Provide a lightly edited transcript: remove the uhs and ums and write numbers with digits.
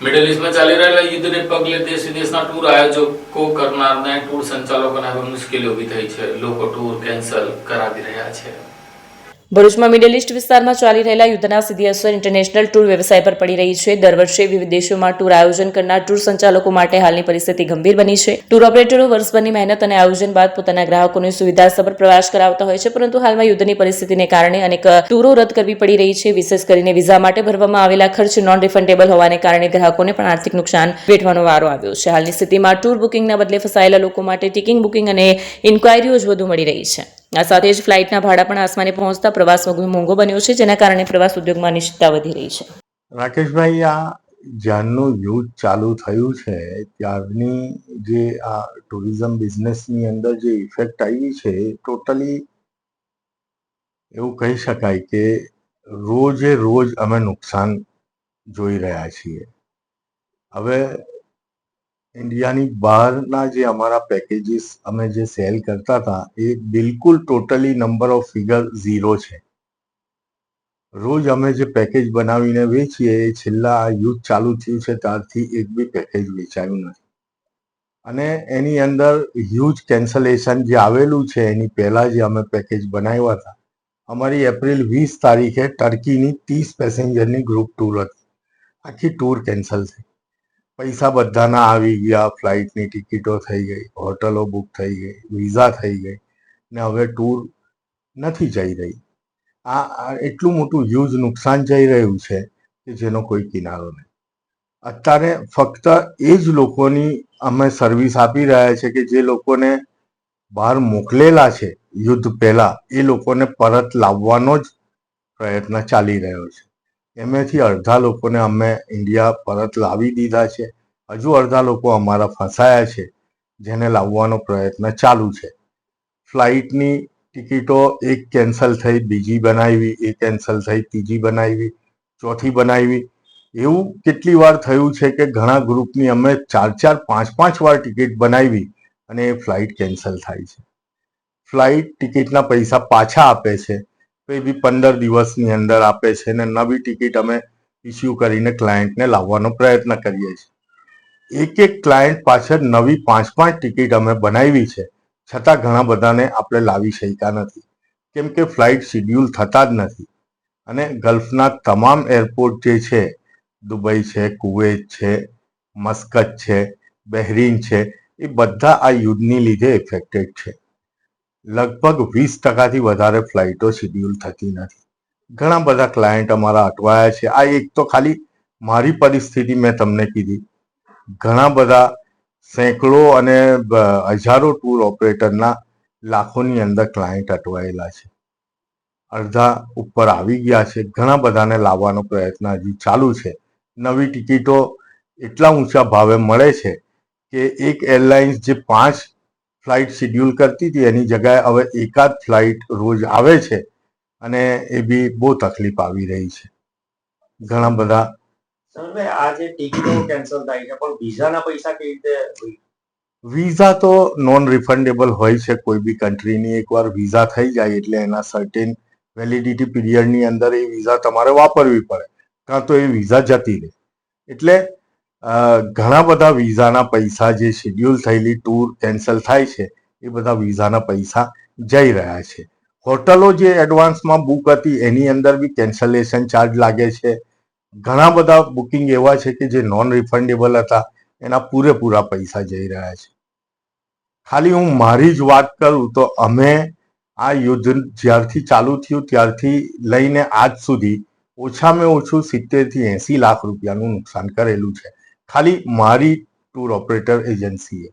Middle ઈસ્ટમાં ચાલી રહેલા યુદ્ધને પગલે દેશ વિદેશના ટૂર આયોજકો કરનારને ટૂર સંચાલકોને હવે મુશ્કેલી ઊભી થઈ છે. લોકો ટૂર કેન્સલ કરાવી રહ્યા છે. ભરૂચમાં મિડલ ઈસ્ટ વિસ્તારમાં ચાલી રહેલા યુદ્ધના સીધી અસર ઇન્ટરનેશનલ ટૂર વ્યવસાય પર પડી રહી છે. દર વર્ષે વિવિધ દેશોમાં ટૂર આયોજન કરનાર ટૂર સંચાલકો માટે હાલની પરિસ્થિતિ ગંભીર બની છે. ટૂર ઓપરેટરો વર્ષભરની મહેનત અને આયોજન બાદ પોતાના ગ્રાહકોને સુવિધાસભર પ્રવાસ કરાવતા હોય છે, પરંતુ હાલમાં યુદ્ધની પરિસ્થિતિને કારણે અનેક ટૂરો રદ કરવી પડી રહી છે. વિશેષ કરીને વિઝા માટે ભરવામાં આવેલા ખર્ચ નોન રિફંડેબલ હોવાને કારણે ગ્રાહકોને પણ આર્થિક નુકસાન વેઠવાનો વારો આવ્યો છે. હાલની સ્થિતિમાં ટૂર બુકિંગના બદલે ફસાયેલા લોકો માટે ટિકિંગ બુકિંગ અને ઇન્ક્વાયરીઓ જ વધુ મળી રહી છે. આ સાથે જ ફ્લાઇટના ભાડા પણ આસમાને પહોંચતા પ્રવાસ મોંઘો બન્યો છે, જેના કારણે પ્રવાસ ઉદ્યોગમાં અનિશ્ચિતતા વધી રહી છે. રાકેશભાઈ, આ જ્યારનું યુદ્ધ ચાલુ થયું છે ત્યારની જે આ ટુરિઝમ બિઝનેસની અંદર જે ઇફેક્ટ આવી છે એ ટોટલી એવું કહી શકાય કે રોજે રોજ અમે નુકસાન જોઈ રહ્યા છીએ. હવે ઇન્ડિયાની બહારના જે અમારા પેકેજીસ અમે જે સેલ કરતા હતા એ બિલકુલ ટોટલી નંબર ઓફ ફિગર 0 છે. રોજ અમે જે પેકેજ બનાવીને વેચીએ એ છેલ્લા આ યુદ્ધ ચાલુ થયું છે ત્યારથી એક બી પેકેજ વેચાયું નથી. અને એની અંદર હ્યુજ કેન્સલેશન જે આવેલું છે એની પહેલા જે અમે પેકેજ બનાવ્યા હતા, અમારી એપ્રિલ 20 તારીખે ટર્કીની 30 પેસેન્જરની ગ્રુપ ટૂર હતી. આખી ટૂર કેન્સલ થઈ. પૈસા બધાના આવી ગયા, ફ્લાઇટની ટિકિટો થઈ ગઈ, હોટલો બુક થઈ ગઈ, વિઝા થઈ ગઈ ને હવે ટૂર નથી જઈ રહી. આ એટલું મોટું હ્યુજ નુકસાન જઈ રહ્યું છે કે જેનો કોઈ કિનારો નહીં. અત્યારે ફક્ત એ જ લોકોની અમે સર્વિસ આપી રહ્યા છે કે જે લોકોને બહાર મોકલેલા છે યુદ્ધ પહેલા, એ લોકોને પરત લાવવાનો જ પ્રયત્ન ચાલી રહ્યો છે. એમાંથી અડધા લોકોને અમે ઇન્ડિયા પરત લાવી દીધા છે. હજુ અડધા લોકો અમારા ફસાયા છે જેને લાવવાનો પ્રયત્ન ચાલુ છે. ફ્લાઇટની ટિકિટો એક કેન્સલ થઈ, બીજી બનાવી, એ કેન્સલ થઈ, ત્રીજી બનાવી, ચોથી બનાવી. એવું કેટલી વાર થયું છે કે ઘણા ગ્રુપની અમે 4-4, 5-5 વાર ટિકિટ બનાવી અને એ ફ્લાઇટ કેન્સલ થાય છે. ફ્લાઇટ ટિકિટના પૈસા પાછા આપે છે તો એ બી 15 દિવસની અંદર આપે છે ને નવી ટિકિટ અમે ઇસ્યુ કરીને ક્લાયન્ટને લાવવાનો પ્રયત્ન કરીએ છીએ. એક ક્લાયન્ટ પાછળ નવી 5-5 ટિકિટ અમે બનાવી છે, છતાં ઘણા બધાને આપણે લાવી શક્યા નથી, કેમ કે ફ્લાઇટ શિડ્યુલ થતા જ નથી. અને ગલ્ફના તમામ એરપોર્ટ જે છે, દુબઈ છે, કુવેત છે, મસ્કત છે, બહેરીન છે, એ બધા આ યુદ્ધની લીધે ઇફેક્ટેડ છે. લગભગ 20% વધારે ફ્લાઇટો શિડ્યુલ થતી નથી. ઘણા બધા ક્લાયન્ટ અમારા અટવાયા છે. આ એક તો ખાલી મારી પરિસ્થિતિ મેં તમને કીધી. ઘણા બધા સેંકડો અને હજારો ટૂર ઓપરેટરના લાખોની અંદર ક્લાયન્ટ અટવાયેલા છે. અડધા ઉપર આવી ગયા છે. ઘણા બધાને લાવવાનો પ્રયત્ન હજી ચાલુ છે. નવી ટિકિટો એટલા ઊંચા ભાવે મળે છે કે એક એરલાઇન્સ જે 5 ફ્લાઇટ શિડ્યુલ કરતી હતી એની જગ્યાએ હવે એકાદ ફ્લાઇટ રોજ આવે છે અને એ બી બહુ તકલીફ આવી રહી છે. ઘણા બધા આ જે ટિકિટો કેન્સલ થાય છે પણ વિઝાના પૈસા કેવી રીતે? વિઝા તો નોન રિફંડેબલ હોય છે કોઈ બી કન્ટ્રીની. એકવાર વિઝા થઈ જાય એટલે એના સર્ટેન વેલિડિટી પીરિયડની અંદર એ વિઝા તમારે વાપરવી પડે, કાં તો એ વિઝા જતી રહે. એટલે ઘણા બધા વિઝાના પૈસા જે શેડ્યુલ થયેલી ટૂર કેન્સલ થાય છે એ બધા વિઝાના પૈસા જઈ રહ્યા છે. હોટલો જે એડવાન્સમાં બુક હતી એની અંદર બી કેન્સલેશન ચાર્જ લાગે છે. ઘણા બધા બુકિંગ એવા છે કે જે નોન રિફંડેબલ હતા, એના પૂરેપૂરા પૈસા જઈ રહ્યા છે. ખાલી હું મારી જ વાત કરું તો અમે આ યુદ્ધ જ્યારથી ચાલુ થયું ત્યારથી લઈને આજ સુધી ઓછામાં ઓછું 70 થી 80 લાખ રૂપિયાનું નુકસાન કરેલું છે, ખાલી મારી ટૂર ઓપરેટર એજન્સીએ.